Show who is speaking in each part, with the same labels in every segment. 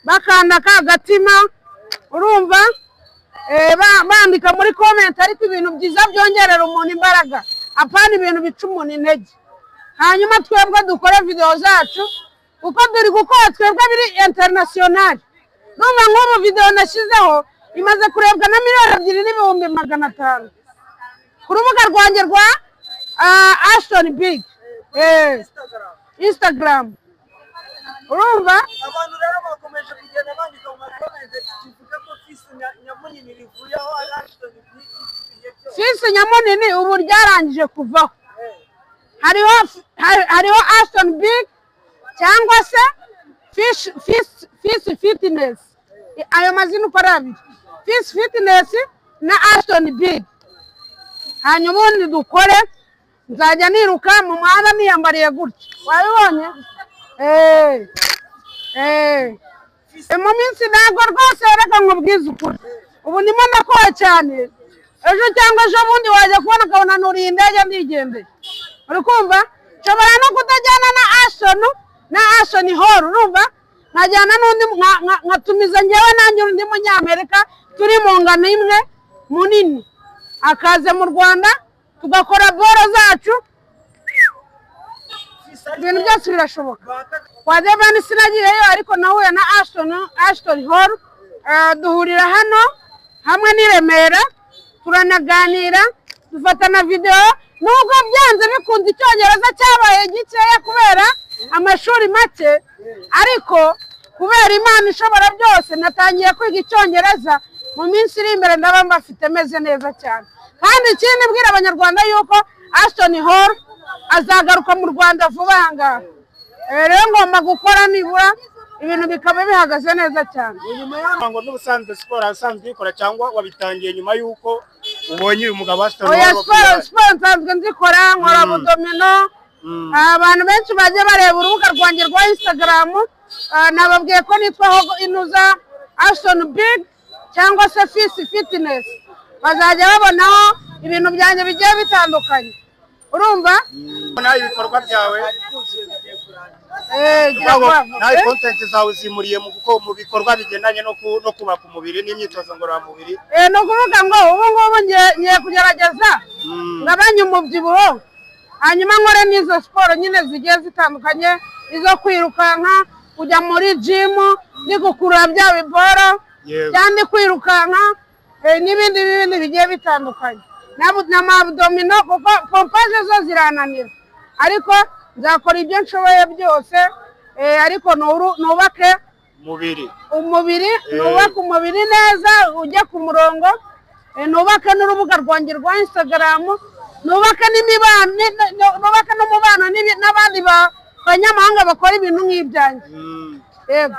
Speaker 1: bakanda ka gatima urumva bandika muri comment ariko ibintu byiza byongerera umuntu imbaraga apana ibintu bica umuntu intege. Hanyuma twebwe dukora video zacu uko duri gukora twebwe biri international. Numva nk'ubu video nashyizeho imaze kurebwa na 2,500,000 ku rubuga rwanjye rwa Ashton Big Instagram. Urumva
Speaker 2: abantu rero bakomeje kugenda bandika mu comment kivuga ko Fils Nyamunini rivuyeho Ashton Big.
Speaker 1: Fils Nyamunini ubu ryarangije kuvaho. Hariho Ashton Big cyangwa se Fils Fitness. Ayo mazina uko ari abiri, Fils Fitness na Ashton Big. Hanyuma ubundi dukore, nzajya niruka mu muhanda niyambariye gutya, wabibonye? Mu minsi ntabwo rwose reka nkubwize ukuri, ubu ndimo ndakora cyane. Ejo cyangwa ejo bundi wajya kubona ukabona nuriye indege ndigendeye. Uri kumva? Nshobora no kutajyana na Ashton Hall, urumva? Nkajyana n'undi nkatumiza njyewe nanjye undi munyamerika turi mu ngano imwe munini, akaze mu Rwanda tugakora boro zacu, ibintu byose birashoboka. Wajya sinagiyeyo ariko nahuye na Ashton Hall, duhurira hano hamwe n'i Remera turanaganira dufatana video. Nubwo byanze bikunze icyongereza cyabaye gikeya kubera amashuri make, ariko kubera Imana ishobora byose natangiye kwiga icyongereza. Mu minsi iri imbere ndaba mbafite meze neza cyane. Kandi ikindi mbwira abanyarwanda yuko Ashton Hall azagaruka mu Rwanda vuba aha ngaha. Rero ngomba gukora nibura ibintu bikaba bihagaze neza cyane.
Speaker 2: Nyuma y'amango n'ubusanzwe siporo asanzwe ikora cyangwa wabitangiye nyuma y'uko ubonye uyu mugabo Ashton Hall?
Speaker 1: Siporo nsanzwe nzikora, nkora abdomino. Abantu benshi bagiye bareba urubuga rwanjye rwa Instagram, nababwiye ko nitwa Inuza Ashton Big cyangwa se Fils Fitness. Bazajya babonaho ibintu byanjye bigiye bitandukanye. Urumva?
Speaker 2: Nayo ibikorwa byawe nawe content zawe zimuriye mu bikorwa bigendanye no kubaka umubiri n'imyitozo ngororamubiri.
Speaker 1: No kuvuga ngo ubu ngubu ngiye kugerageza ngabanye umubyibuho, hanyuma nkore n'izo siporo nyine zigiye zitandukanye, izo kwirukanka, kujya muri gym, ni gukurura bya biboro cyangwa kwirukanka, n'ibindi bigiye bitandukanye n'amabdomino kuko pompaje zo zirananira. Ariko nzakora ibyo nshoboye byose, ariko nubake umubiri neza ujya ku murongo, nubake n'urubuga rwanjye rwa Instagram, nubake n'umubano n'abandi banyamahanga bakora ibintu nk'ibyanjye. Yego.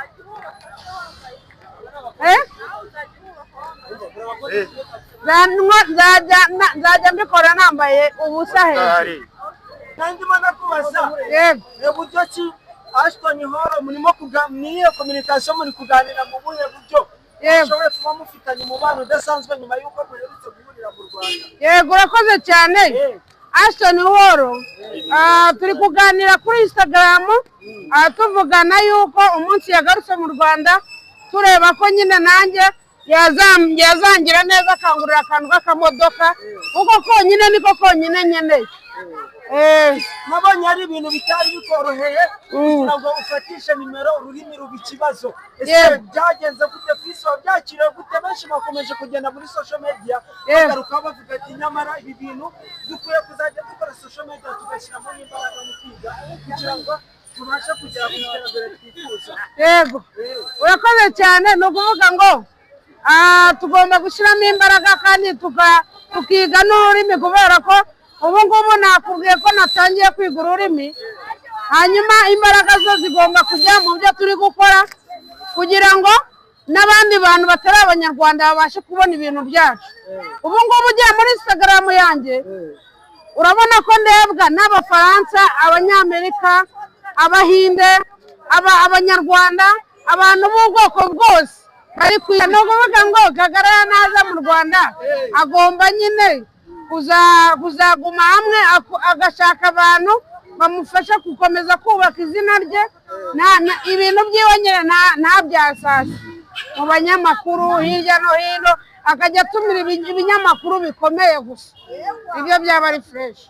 Speaker 1: Nzajya mbikora nambaye ubusa hejuru.
Speaker 2: Ndimo nakubaza uburyo ki Ashton Hall murimo kuganira communication, muri kuganira mu buhe buryo ushobora kuba mufitanye umubano udasanzwe nyuma y'uko muherutse guhurira mu Rwanda?
Speaker 1: Yego, urakoze cyane. Ashton Hall turi kuganira kuri Instagram, tuvugana yuko umunsi yagarutse mu Rwanda, tureba ko nyine nanjye yazangira neza akangurira akantu k'akamodoka, kuko konyine niko konyine nkeneye.
Speaker 2: Nabonye ari ibintu bitari bikoroheye kugira ngo ufatishe nimero ururimi ruba ikibazo. Ese byagenze gute? Fils byakiriye gute? Benshi bakomeje kugenda muri social media bagaruka bavuga ati nyamara ibi bintu dukwiye kuzajya dukora social media tugashyiramo n'imbaraga mu kwiga kugira ngo tubashe kugera ku iterambere twifuza.
Speaker 1: Yego, urakoze cyane. Ni ukuvuga ngo tugomba gushyiramo imbaraga kandi tukiga n'ururimi, kubera ko ubu ngubu nakubwiye ko natangiye kwiga ururimi, hanyuma imbaraga zo zigomba kujya mu byo turi gukora kugira ngo n'abandi bantu batari abanyarwanda babashe kubona ibintu byacu. Ubu ngubu ugiye muri Instagram yanjye urabona ko ndebwa n'Abafaransa, Abanyamerika, Abahinde, Abanyarwanda, abantu b'ubwoko bwose bari kwiga. No kuvuga ngo Kagara naza mu Rwanda agomba nyine kuzaguma hamwe agashaka abantu bamufasha gukomeza kubaka izina rye ibintu byiwe nyine ntabyasase mu banyamakuru hirya no hino akajya atumira ibinyamakuru bikomeye gusa ibyo byaba ari fresh